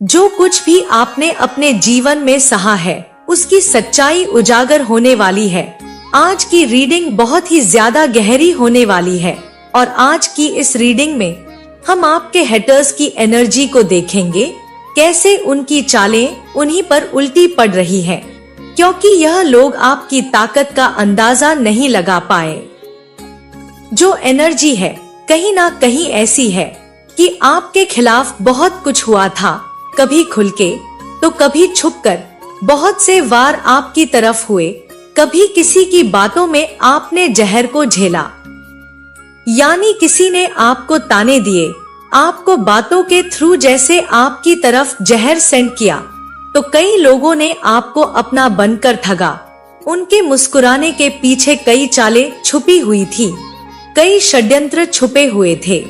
जो कुछ भी आपने अपने जीवन में सहा है उसकी सच्चाई उजागर होने वाली है। आज की रीडिंग बहुत ही ज्यादा गहरी होने वाली है और आज की इस रीडिंग में हम आपके हेटर्स की एनर्जी को देखेंगे, कैसे उनकी चालें उन्हीं पर उल्टी पड़ रही हैं, क्योंकि यह लोग आपकी ताकत का अंदाजा नहीं लगा पाए। जो एनर्जी है कहीं ना कहीं ऐसी है कि आपके खिलाफ बहुत कुछ हुआ था, कभी खुल के तो कभी छुपकर। बहुत से वार आपकी तरफ हुए, कभी किसी की बातों में आपने जहर को झेला, यानी किसी ने आपको ताने दिए, आपको बातों के थ्रू जैसे आपकी तरफ जहर सेंड किया, तो कई लोगों ने आपको अपना बनकर ठगा। उनके मुस्कुराने के पीछे कई चालें छुपी हुई थी, कई षड्यंत्र छुपे हुए थे।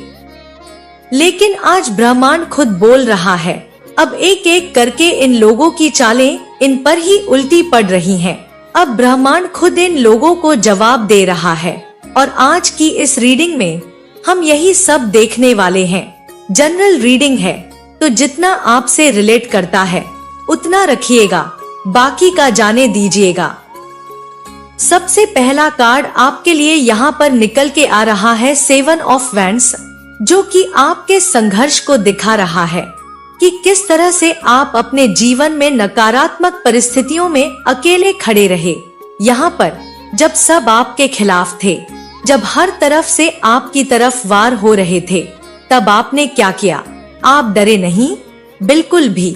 लेकिन आज ब्रह्मांड खुद बोल रहा है, अब एक एक करके इन लोगों की चालें इन पर ही उल्टी पड़ रही हैं। अब ब्रह्मांड खुद इन लोगों को जवाब दे रहा है और आज की इस रीडिंग में हम यही सब देखने वाले हैं। जनरल रीडिंग है तो जितना आपसे रिलेट करता है उतना रखिएगा, बाकी का जाने दीजिएगा। सबसे पहला कार्ड आपके लिए यहाँ पर निकल के आ रहा है 7 ऑफ वैंड्स, जो कि आपके संघर्ष को दिखा रहा है कि किस तरह से आप अपने जीवन में नकारात्मक परिस्थितियों में अकेले खड़े रहे। यहाँ पर जब सब आपके खिलाफ थे, जब हर तरफ से आपकी तरफ वार हो रहे थे, तब आपने क्या किया? आप डरे नहीं, बिल्कुल भी।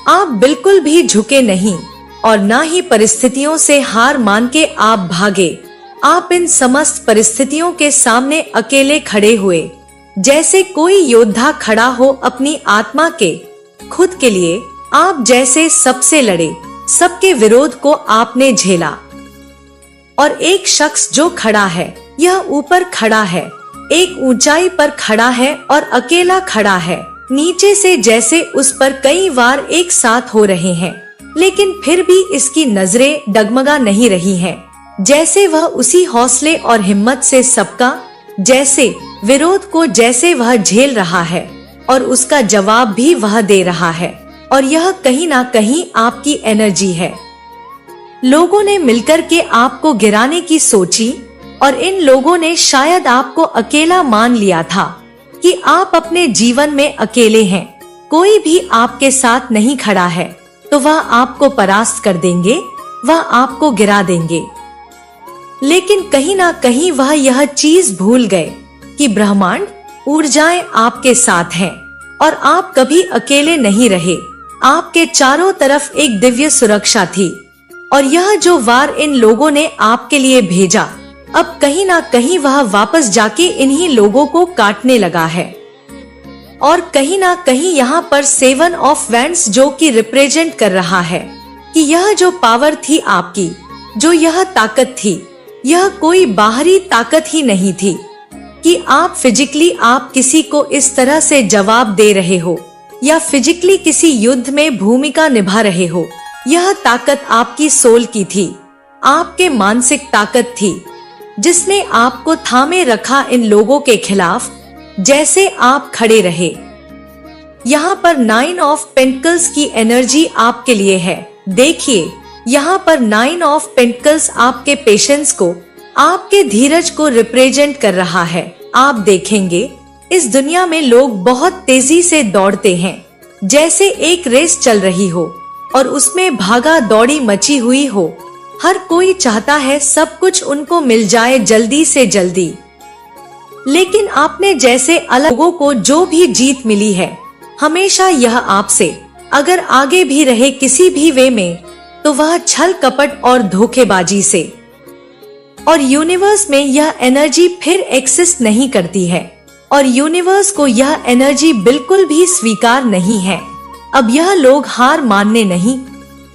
आप बिल्कुल भी झुके नहीं और ना ही परिस्थितियों से हार मान के आप भागे। आप इन समस्त परिस्थितियों के सामने अकेले खड़े हुए, जैसे कोई योद्धा खड़ा हो अपनी आत्मा के, खुद के लिए। आप जैसे सबसे लड़े, सबके विरोध को आपने झेला। और एक शख्स जो खड़ा है, यह ऊपर खड़ा है, एक ऊंचाई पर खड़ा है और अकेला खड़ा है। नीचे से जैसे उस पर कई वार एक साथ हो रहे हैं, लेकिन फिर भी इसकी नजरें डगमगा नहीं रही हैं। जैसे वह उसी हौसले और हिम्मत से सबका जैसे विरोध को जैसे वह झेल रहा है और उसका जवाब भी वह दे रहा है। और यह कहीं ना कहीं आपकी एनर्जी है। लोगों ने मिलकर के आपको गिराने की सोची और इन लोगों ने शायद आपको अकेला मान लिया था कि आप अपने जीवन में अकेले हैं, कोई भी आपके साथ नहीं खड़ा है, तो वह आपको परास्त कर देंगे, वह आपको गिरा देंगे। लेकिन कहीं ना कहीं वह यह चीज भूल गए कि ब्रह्मांड ऊर्जाएं आपके साथ हैं और आप कभी अकेले नहीं रहे। आपके चारों तरफ एक दिव्य सुरक्षा थी और यह जो वार इन लोगों ने आपके लिए भेजा, अब कहीं ना कहीं वह वापस जाके इन्हीं लोगों को काटने लगा है। और कहीं ना कहीं यहाँ पर 7 ऑफ वैंड्स जो कि रिप्रेजेंट कर रहा है कि यह जो पावर थी आपकी, जो यह ताकत थी, यह कोई बाहरी ताकत ही नहीं थी कि आप फिजिकली आप किसी को इस तरह से जवाब दे रहे हो या फिजिकली किसी युद्ध में भूमिका निभा रहे हो। यह ताकत आपकी सोल की थी, आपके मानसिक ताकत थी, जिसने आपको थामे रखा इन लोगों के खिलाफ, जैसे आप खड़े रहे। यहाँ पर 9 ऑफ पेंटिकल्स की एनर्जी आपके लिए है। देखिए, यहाँ पर 9 ऑफ पेंटिकल्स आपके पेशेंस को, आपके धीरज को रिप्रेजेंट कर रहा है। आप देखेंगे इस दुनिया में लोग बहुत तेजी से दौड़ते हैं, जैसे एक रेस चल रही हो और उसमें भागा दौड़ी मची हुई हो। हर कोई चाहता है सब कुछ उनको मिल जाए जल्दी से जल्दी। लेकिन आपने जैसे अलग लोगों को जो भी जीत मिली है, हमेशा यह आपसे अगर आगे भी रहे किसी भी वे में, तो वह छल कपट और धोखेबाजी से। और यूनिवर्स में यह एनर्जी फिर एक्सिस्ट नहीं करती है और यूनिवर्स को यह एनर्जी बिल्कुल भी स्वीकार नहीं है। अब यह लोग हार मानने नहीं,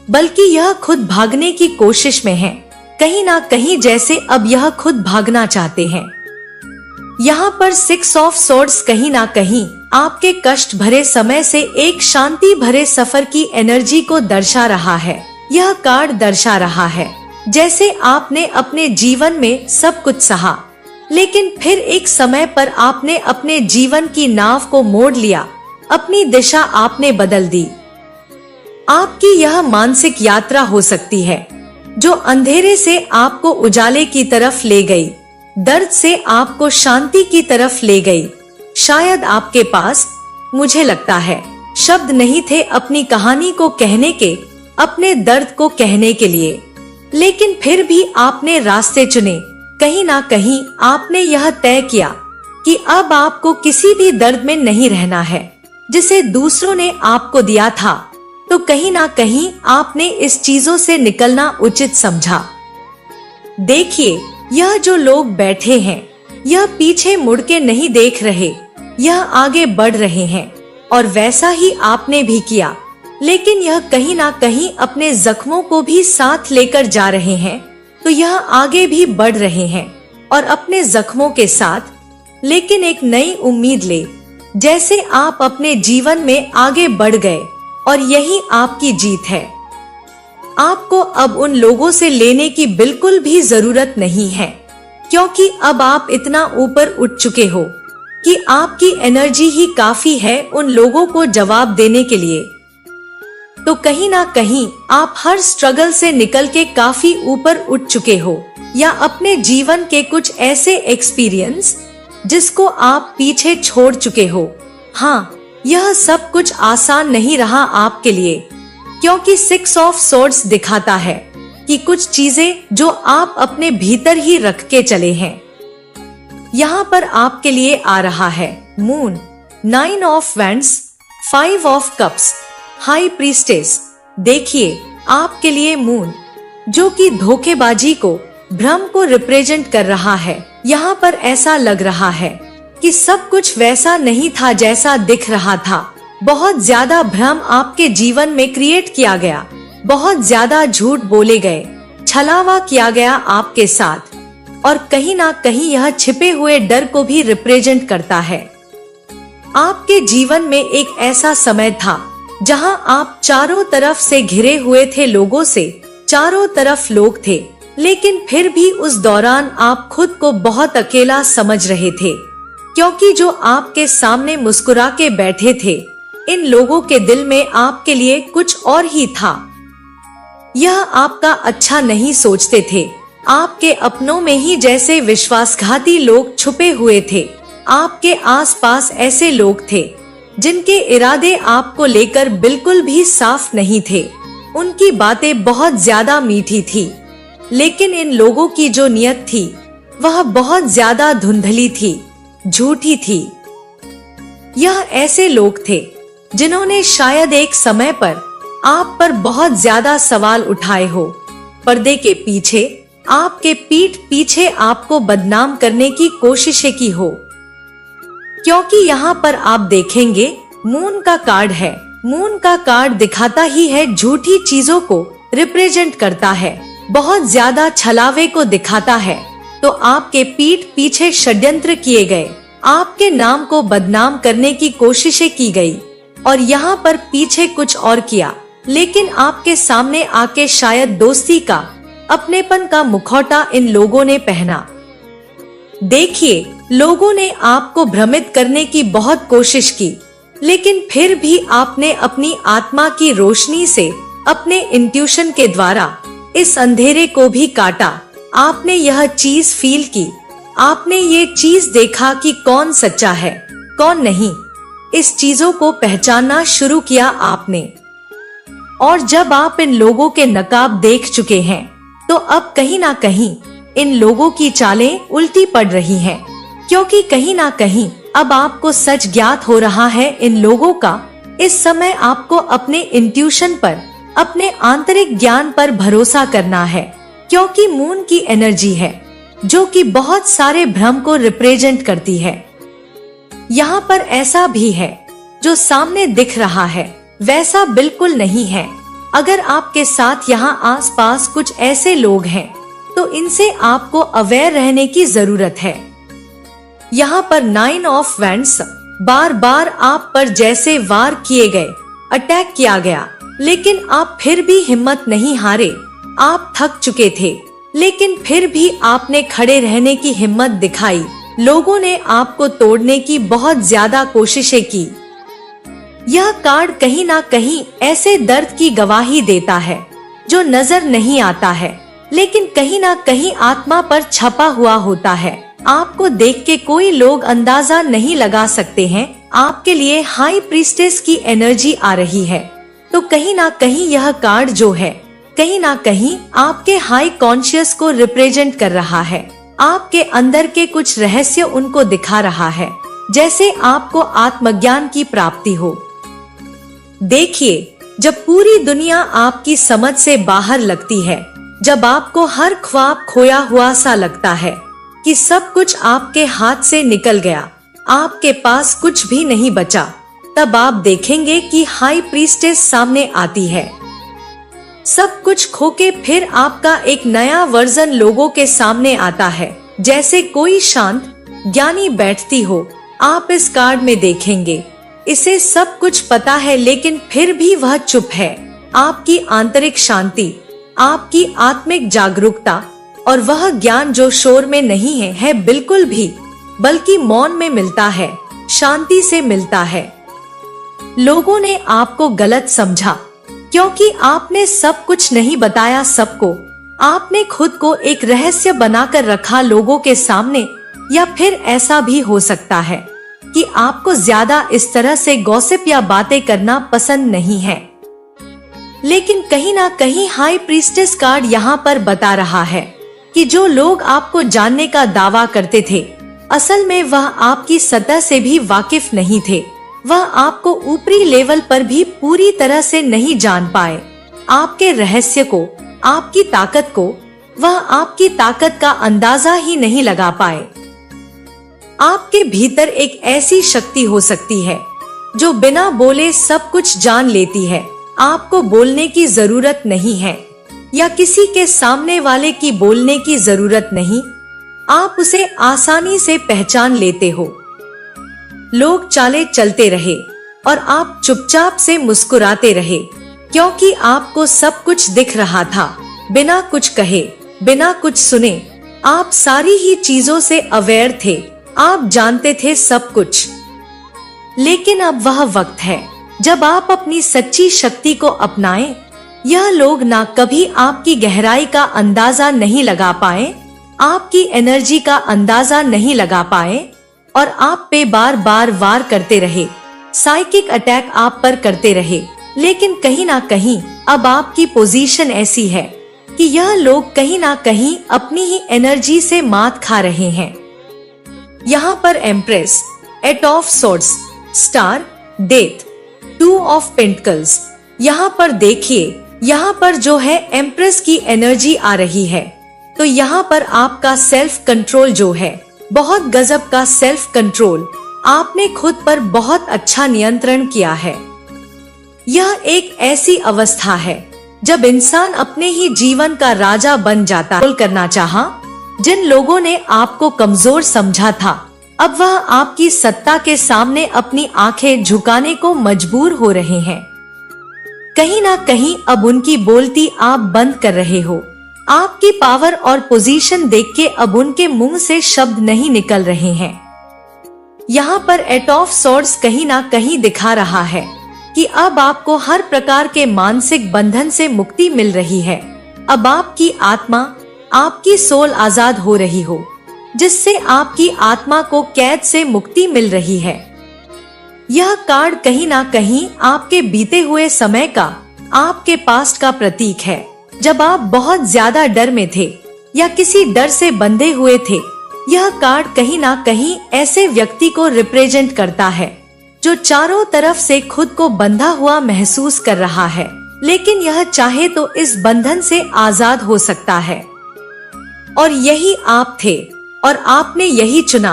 बल्कि यह खुद भागने की कोशिश में है। कहीं ना कहीं जैसे अब यह खुद भागना चाहते हैं। यहाँ पर 6 ऑफ सोर्ड्स कहीं ना कहीं आपके कष्ट भरे समय से एक शांति भरे सफर की एनर्जी को दर्शा रहा है। यह कार्ड दर्शा रहा है जैसे आपने अपने जीवन में सब कुछ सहा, लेकिन फिर एक समय पर आपने अपने जीवन की नाव को मोड़ लिया। अपनी दिशा आपने बदल दी। आपकी यह मानसिक यात्रा हो सकती है जो अंधेरे से आपको उजाले की तरफ ले गई, दर्द से आपको शांति की तरफ ले गई। शायद आपके पास, मुझे लगता है, शब्द नहीं थे अपनी कहानी को कहने के, अपने दर्द को कहने के लिए, लेकिन फिर भी आपने रास्ते चुने। कहीं ना कहीं आपने यह तय किया कि अब आपको किसी भी दर्द में नहीं रहना है जिसे दूसरों ने आपको दिया था। तो कहीं ना कहीं आपने इस चीजों से निकलना उचित समझा। देखिए, यह जो लोग बैठे हैं, यह पीछे मुड़ के नहीं देख रहे, यह आगे बढ़ रहे हैं, और वैसा ही आपने भी किया। लेकिन यह कहीं ना कहीं अपने जख्मों को भी साथ लेकर जा रहे हैं, तो यह आगे भी बढ़ रहे हैं और अपने जख्मों के साथ, लेकिन एक नई उम्मीद ले, जैसे आप अपने जीवन में आगे बढ़ गए। और यही आपकी जीत है। आपको अब उन लोगों से लेने की बिल्कुल भी जरूरत नहीं है, क्योंकि अब आप इतना ऊपर उठ चुके हो कि आपकी एनर्जी ही काफी है उन लोगों को जवाब देने के लिए। तो कहीं ना कहीं आप हर स्ट्रगल से निकल के काफी ऊपर उठ चुके हो, या अपने जीवन के कुछ ऐसे एक्सपीरियंस जिसको आप पीछे छोड़ चुके हो। हाँ, यह सब कुछ आसान नहीं रहा आपके लिए, क्योंकि 6 ऑफ सोर्ड्स दिखाता है कि कुछ चीजें जो आप अपने भीतर ही रख के चले हैं, यहाँ पर आपके लिए आ रहा है। Moon, 9 of wands, 5 of cups, high priestess. देखिए, आपके लिए मून, जो कि धोखेबाजी को, भ्रम को रिप्रेजेंट कर रहा है। यहाँ पर ऐसा लग रहा है कि सब कुछ वैसा नहीं था जैसा दिख रहा था। बहुत ज्यादा भ्रम आपके जीवन में क्रिएट किया गया, बहुत ज्यादा झूठ बोले गए, छलावा किया गया आपके साथ, और कहीं ना कहीं यह छिपे हुए डर को भी रिप्रेजेंट करता है। आपके जीवन में एक ऐसा समय था जहां आप चारों तरफ से घिरे हुए थे लोगों से, चारों तरफ लोग थे, लेकिन फिर भी उस दौरान आप खुद को बहुत अकेला समझ रहे थे, क्योंकि जो आपके सामने मुस्कुरा के बैठे थे, इन लोगों के दिल में आपके लिए कुछ और ही था। यह आपका अच्छा नहीं सोचते थे। आपके अपनों में ही जैसे विश्वासघाती लोग छुपे हुए थे। आपके आसपास ऐसे लोग थे जिनके इरादे आपको लेकर बिल्कुल भी साफ नहीं थे। उनकी बातें बहुत ज्यादा मीठी थी, लेकिन इन लोगों की जो नियत थी वह बहुत ज्यादा धुंधली थी, झूठी थी। यह ऐसे लोग थे जिन्होंने शायद एक समय पर आप पर बहुत ज्यादा सवाल उठाए हो, पर्दे के पीछे, आपके पीठ पीछे आपको बदनाम करने की कोशिशें की हो। क्योंकि यहाँ पर आप देखेंगे, मून का कार्ड है। मून का कार्ड दिखाता ही है, झूठी चीजों को रिप्रेजेंट करता है, बहुत ज्यादा छलावे को दिखाता है। तो आपके पीठ पीछे षड्यंत्र किए गए, आपके नाम को बदनाम करने की कोशिशें की गई, और यहाँ पर पीछे कुछ और किया, लेकिन आपके सामने आके शायद दोस्ती का, अपनेपन का मुखौटा इन लोगों ने पहना। देखिए, लोगों ने आपको भ्रमित करने की बहुत कोशिश की, लेकिन फिर भी आपने अपनी आत्मा की रोशनी से, अपने इंट्यूशन के द्वारा इस अंधेरे को भी काटा। आपने यह चीज फील की, आपने ये चीज देखा कि कौन सच्चा है, कौन नहीं। इस चीजों को पहचानना शुरू किया आपने। और जब आप इन लोगों के नकाब देख चुके हैं, तो अब कहीं ना कहीं इन लोगों की चालें उल्टी पड़ रही हैं, क्योंकि कहीं ना कहीं अब आपको सच ज्ञात हो रहा है इन लोगों का। इस समय आपको अपने इंट्यूशन पर, अपने आंतरिक ज्ञान पर भरोसा करना है, क्योंकि मून की एनर्जी है जो कि बहुत सारे भ्रम को रिप्रेजेंट करती है। यहाँ पर ऐसा भी है, जो सामने दिख रहा है वैसा बिल्कुल नहीं है। अगर आपके साथ यहाँ आसपास कुछ ऐसे लोग हैं, तो इनसे आपको अवेयर रहने की जरूरत है। यहाँ पर 9 ऑफ वैंड्स, बार बार आप पर जैसे वार किए गए, अटैक किया गया, लेकिन आप फिर भी हिम्मत नहीं हारे। आप थक चुके थे, लेकिन फिर भी आपने खड़े रहने की हिम्मत दिखाई। लोगों ने आपको तोड़ने की बहुत ज्यादा कोशिशें की, यह कार्ड कहीं ना कहीं ऐसे दर्द की गवाही देता है जो नजर नहीं आता है, लेकिन कहीं ना कहीं आत्मा पर छपा हुआ होता है। आपको देख के कोई लोग अंदाजा नहीं लगा सकते हैं आपके लिए हाई प्रीस्टेस की एनर्जी आ रही है। तो कहीं ना कहीं यह कार्ड जो है कहीं ना कहीं आपके हाई कॉन्शियस को रिप्रेजेंट कर रहा है। आपके अंदर के कुछ रहस्य उनको दिखा रहा है, जैसे आपको आत्मज्ञान की प्राप्ति हो। देखिए, जब पूरी दुनिया आपकी समझ से बाहर लगती है, जब आपको हर ख्वाब खोया हुआ सा लगता है कि सब कुछ आपके हाथ से निकल गया, आपके पास कुछ भी नहीं बचा, तब आप देखेंगे कि हाई प्रीस्टेस सामने आती है। सब कुछ खोके फिर आपका एक नया वर्जन लोगों के सामने आता है, जैसे कोई शांत ज्ञानी बैठती हो। आप इस कार्ड में देखेंगे इसे सब कुछ पता है, लेकिन फिर भी वह चुप है। आपकी आंतरिक शांति, आपकी आत्मिक जागरूकता और वह ज्ञान जो शोर में नहीं है बिल्कुल भी, बल्कि मौन में मिलता है, शांति से मिलता है। लोगों ने आपको गलत समझा क्योंकि आपने सब कुछ नहीं बताया सबको। आपने खुद को एक रहस्य बनाकर रखा लोगों के सामने, या फिर ऐसा भी हो सकता है कि आपको ज्यादा इस तरह से गॉसिप या बातें करना पसंद नहीं है। लेकिन कहीं ना कहीं हाई प्रीस्टेस कार्ड यहाँ पर बता रहा है कि जो लोग आपको जानने का दावा करते थे, असल में वह आपकी सतह से भी वाकिफ नहीं थे। वह आपको ऊपरी लेवल पर भी पूरी तरह से नहीं जान पाए। आपके रहस्य को, आपकी ताकत को, वह आपकी ताकत का अंदाजा ही नहीं लगा पाए। आपके भीतर एक ऐसी शक्ति हो सकती है जो बिना बोले सब कुछ जान लेती है। आपको बोलने की जरूरत नहीं है, या किसी के सामने वाले की बोलने की जरूरत नहीं। आप उसे आसानी से पहचान लेते हो। लोग चाले चलते रहे और आप चुपचाप से मुस्कुराते रहे, क्योंकि आपको सब कुछ दिख रहा था। बिना कुछ कहे, बिना कुछ सुने, आप सारी ही चीजों से अवेयर थे। आप जानते थे सब कुछ। लेकिन अब वह वक्त है जब आप अपनी सच्ची शक्ति को अपनाएं। यह लोग ना कभी आपकी गहराई का अंदाजा नहीं लगा पाए, आपकी एनर्जी का अंदाजा नहीं लगा पाए, और आप पे बार बार वार करते रहे, साइकिक अटैक आप पर करते रहे। लेकिन कहीं ना कहीं अब आपकी पोजीशन ऐसी है कि यह लोग कहीं ना कहीं अपनी ही एनर्जी से मात खा रहे हैं। यहाँ पर empress, eight of swords, star, death, 2 of pentacles. यहाँ पर देखिए, यहाँ पर जो है एम्प्रेस की एनर्जी आ रही है। तो यहाँ पर आपका सेल्फ कंट्रोल जो है, बहुत गजब का सेल्फ कंट्रोल। आपने खुद पर बहुत अच्छा नियंत्रण किया है। यह एक ऐसी अवस्था है जब इंसान अपने ही जीवन का राजा बन जाता है। करना चाहा, जिन लोगों ने आपको कमजोर समझा था, अब वह आपकी सत्ता के सामने अपनी आंखें झुकाने को मजबूर हो रहे हैं। कहीं ना कहीं अब उनकी बोलती आप बंद कर रहे हो। आपकी पावर और पोजीशन देख के अब उनके मुंह से शब्द नहीं निकल रहे हैं। यहाँ पर एट ऑफ सॉर्ड्स कहीं ना कहीं दिखा रहा है कि अब आपको हर प्रकार के मानसिक बंधन से मुक्ति मिल रही है। अब आपकी आत्मा, आपकी सोल आजाद हो रही हो, जिससे आपकी आत्मा को कैद से मुक्ति मिल रही है। यह कार्ड कहीं ना कहीं आपके बीते हुए समय का, आपके पास्ट का प्रतीक है, जब आप बहुत ज्यादा डर में थे या किसी डर से बंधे हुए थे। यह कार्ड कहीं ना कहीं ऐसे व्यक्ति को रिप्रेजेंट करता है जो चारों तरफ से खुद को बंधा हुआ महसूस कर रहा है, लेकिन यह चाहे तो इस बंधन से आजाद हो सकता है। और यही आप थे और आपने यही चुना।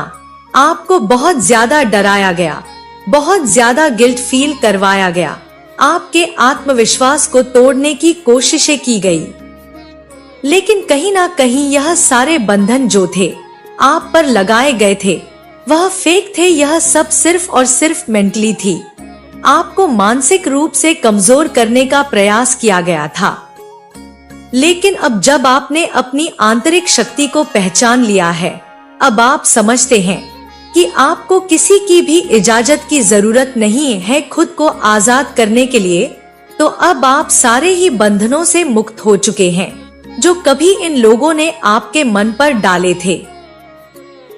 आपको बहुत ज्यादा डराया गया, बहुत ज्यादा गिल्ट फील करवाया गया, आपके आत्मविश्वास को तोड़ने की कोशिशें की गई। लेकिन कहीं ना कहीं यह सारे बंधन जो थे आप पर लगाए गए थे, वह फेक थे। यह सब सिर्फ और सिर्फ मेंटली थी। आपको मानसिक रूप से कमजोर करने का प्रयास किया गया था। लेकिन अब जब आपने अपनी आंतरिक शक्ति को पहचान लिया है, अब आप समझते हैं कि आपको किसी की भी इजाजत की जरूरत नहीं है खुद को आजाद करने के लिए, तो अब आप सारे ही बंधनों से मुक्त हो चुके हैं जो कभी इन लोगों ने आपके मन पर डाले थे।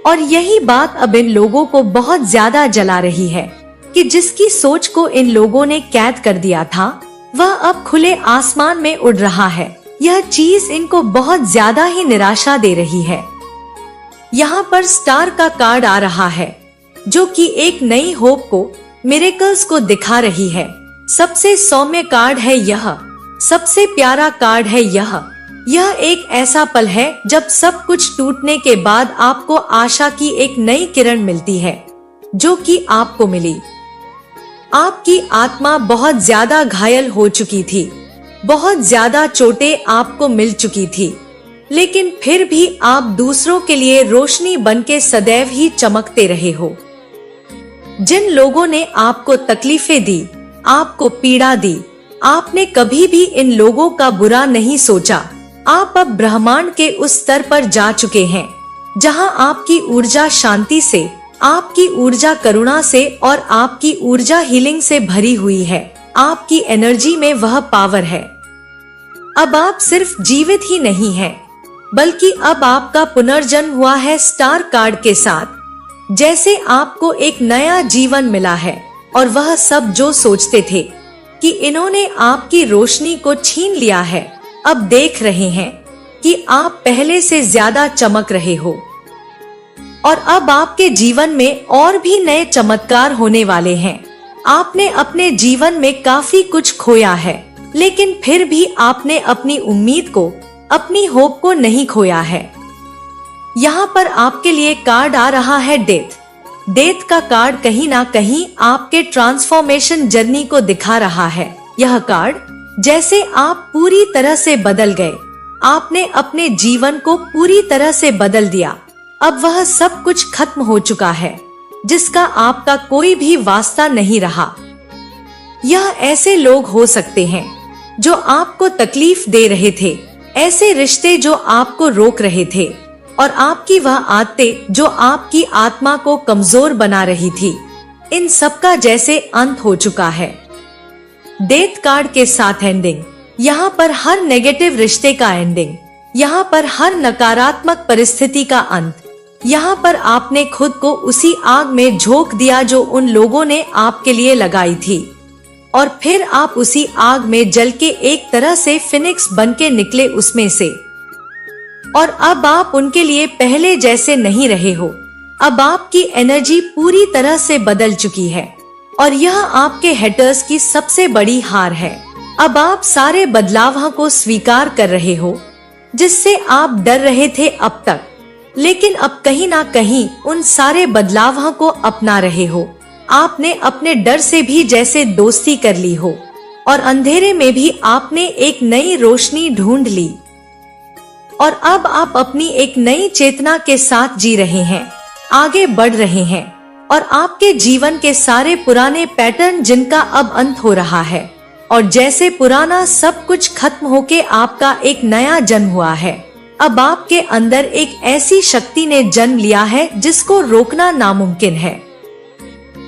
और यही बात अब इन लोगों को बहुत ज्यादा जला रही है कि जिसकी सोच को इन लोगों ने कैद कर दिया था वह अब खुले आसमान में उड़ रहा है। यह चीज इनको बहुत ज्यादा ही निराशा दे रही है। यहाँ पर स्टार का कार्ड आ रहा है जो कि एक नई होप को, मिरेकल्स को दिखा रही है। सबसे सौम्य कार्ड है यह, सबसे प्यारा कार्ड है यह। यह एक ऐसा पल है जब सब कुछ टूटने के बाद आपको आशा की एक नई किरण मिलती है जो कि आपको मिली। आपकी आत्मा बहुत ज्यादा घायल हो चुकी थी, बहुत ज्यादा चोटें आपको मिल चुकी थी, लेकिन फिर भी आप दूसरों के लिए रोशनी बनके सदैव ही चमकते रहे हो। जिन लोगों ने आपको तकलीफें दी, आपको पीड़ा दी, आपने कभी भी इन लोगों का बुरा नहीं सोचा। आप अब ब्रह्मांड के उस स्तर पर जा चुके हैं जहां आपकी ऊर्जा शांति से, आपकी ऊर्जा करुणा से और आपकी ऊर्जा हीलिंग से भरी हुई है। आपकी एनर्जी में वह पावर है। अब आप सिर्फ जीवित ही नहीं हैं, बल्कि अब आपका पुनर्जन्म हुआ है स्टार कार्ड के साथ। जैसे आपको एक नया जीवन मिला है और वह सब जो सोचते थे कि इन्होंने आपकी रोशनी को छीन लिया है, अब देख रहे हैं कि आप पहले से ज्यादा चमक रहे हो। और अब आपके जीवन में और भी नए चमत्कार होने वाले हैं। आपने अपने जीवन में काफी कुछ खोया है, लेकिन फिर भी आपने अपनी उम्मीद को, अपनी होप को नहीं खोया है। यहाँ पर आपके लिए कार्ड आ रहा है डेथ। डेथ का कार्ड कहीं ना कहीं आपके ट्रांसफॉर्मेशन जर्नी को दिखा रहा है। यह कार्ड जैसे आप पूरी तरह से बदल गए, आपने अपने जीवन को पूरी तरह से बदल दिया। अब वह सब कुछ खत्म हो चुका है जिसका आपका कोई भी वास्ता नहीं रहा। यह ऐसे लोग हो सकते हैं जो आपको तकलीफ दे रहे थे, ऐसे रिश्ते जो आपको रोक रहे थे, और आपकी वह आदतें जो आपकी आत्मा को कमजोर बना रही थी। इन सब का जैसे अंत हो चुका है। डेथ कार्ड के साथ एंडिंग, यहाँ पर हर नेगेटिव रिश्ते का एंडिंग, यहाँ पर हर नकारात्मक परिस्थिति का अंत। यहाँ पर आपने खुद को उसी आग में झोंक दिया जो उन लोगों ने आपके लिए लगाई थी, और फिर आप उसी आग में जल के एक तरह से फिनिक्स बनके निकले उसमें से। और अब आप उनके लिए पहले जैसे नहीं रहे हो। अब आपकी एनर्जी पूरी तरह से बदल चुकी है और यह आपके हेटर्स की सबसे बड़ी हार है। अब आप सारे बदलावों को स्वीकार कर रहे हो जिससे आप डर रहे थे अब तक, लेकिन अब कहीं ना कहीं उन सारे बदलावों को अपना रहे हो। आपने अपने डर से भी जैसे दोस्ती कर ली हो और अंधेरे में भी आपने एक नई रोशनी ढूंढ ली, और अब आप अपनी एक नई चेतना के साथ जी रहे हैं, आगे बढ़ रहे हैं, और आपके जीवन के सारे पुराने पैटर्न जिनका अब अंत हो रहा है, और जैसे पुराना सब कुछ खत्म होके आपका एक नया जन्म हुआ है। अब आपके अंदर एक ऐसी शक्ति ने जन्म लिया है जिसको रोकना नामुमकिन है।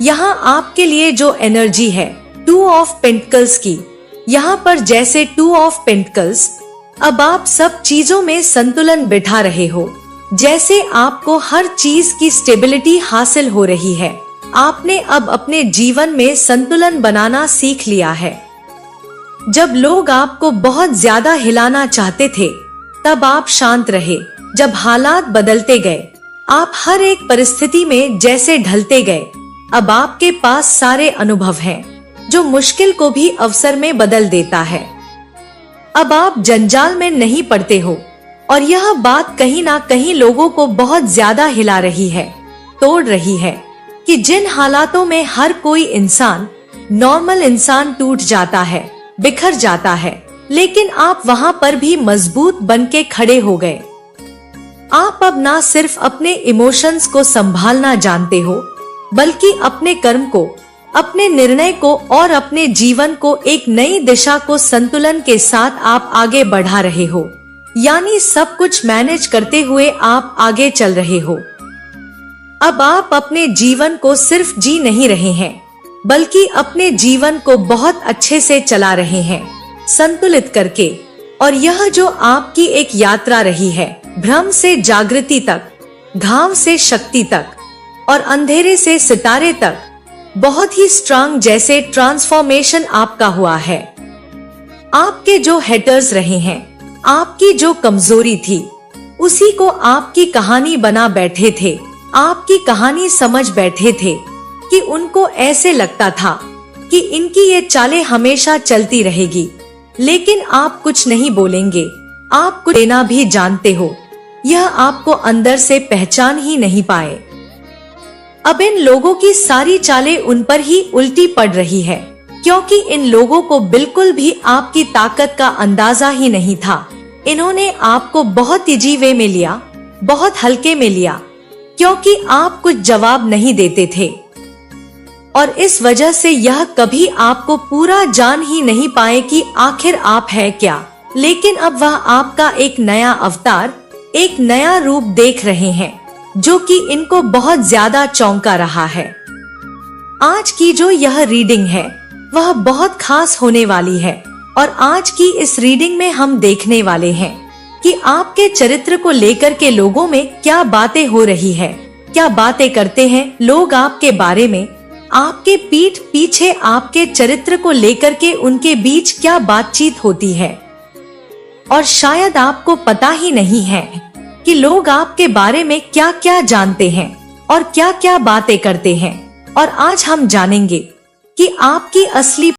यहाँ आपके लिए जो एनर्जी है 2 ऑफ पेंटिकल्स की, यहाँ पर जैसे 2 ऑफ पेंटिकल्स, अब आप सब चीजों में संतुलन बिठा रहे हो, जैसे आपको हर चीज की स्टेबिलिटी हासिल हो रही है। आपने अब अपने जीवन में संतुलन बनाना सीख लिया है। जब लोग आपको बहुत ज्यादा हिलाना चाहते थे तब आप शांत रहे। जब हालात बदलते गए, आप हर एक परिस्थिति में जैसे ढलते गए। अब आपके पास सारे अनुभव हैं जो मुश्किल को भी अवसर में बदल देता है। अब आप जंजाल में नहीं पड़ते हो, और यह बात कहीं ना कहीं लोगों को बहुत ज्यादा हिला रही है, तोड़ रही है, कि जिन हालातों में हर कोई इंसान, नॉर्मल इंसान टूट जाता है, बिखर जाता है, लेकिन आप वहां पर भी मजबूत बनके खड़े हो गए। आप अब ना सिर्फ अपने इमोशंस को संभालना जानते हो, बल्कि अपने कर्म को, अपने निर्णय को और अपने जीवन को एक नई दिशा को संतुलन के साथ आप आगे बढ़ा रहे हो। यानी सब कुछ मैनेज करते हुए आप आगे चल रहे हो। अब आप अपने जीवन को सिर्फ जी नहीं रहे हैं, बल्कि अपने जीवन को बहुत अच्छे से चला रहे हैं, संतुलित करके। और यह जो आपकी एक यात्रा रही है, भ्रम से जागृति तक, घाव से शक्ति तक और अंधेरे से सितारे तक, बहुत ही स्ट्रांग जैसे ट्रांसफॉर्मेशन आपका हुआ है। आपके जो हेटर्स रहे हैं, आपकी जो कमजोरी थी, उसी को आपकी कहानी बना बैठे थे, आपकी कहानी समझ बैठे थे कि उनको ऐसे लगता था कि इनकी ये चालें हमेशा चलती रहेगी, लेकिन आप कुछ नहीं बोलेंगे, आप कुछ देना भी जानते हो, यह आपको अंदर से पहचान ही नहीं पाए। अब इन लोगों की सारी चालें उन पर ही उल्टी पड़ रही है, क्योंकि इन लोगों को बिल्कुल भी आपकी ताकत का अंदाजा ही नहीं था। इन्होंने आपको बहुत इजी वे में लिया, बहुत हल्के में लिया, क्योंकि आप कुछ जवाब नहीं देते थे। और इस वजह से यह कभी आपको पूरा जान ही नहीं पाए कि आखिर आप है क्या। लेकिन अब वह आपका एक नया अवतार, एक नया रूप देख रहे हैं, जो कि इनको बहुत ज्यादा चौंका रहा है। आज की जो यह रीडिंग है, वह बहुत खास होने वाली है। और आज की इस रीडिंग में हम देखने वाले हैं कि आपके चरित्र को लेकर के लोगों में क्या बातें हो रही है, क्या बातें करते हैं लोग आपके बारे में, आपके पीठ पीछे आपके चरित्र को लेकर के उनके बीच क्या बातचीत होती है। और शायद आपको पता ही नहीं है कि लोग आपके बारे में क्या क्या जानते हैं और क्या क्या बातें करते हैं। और आज हम जानेंगे कि आपकी असली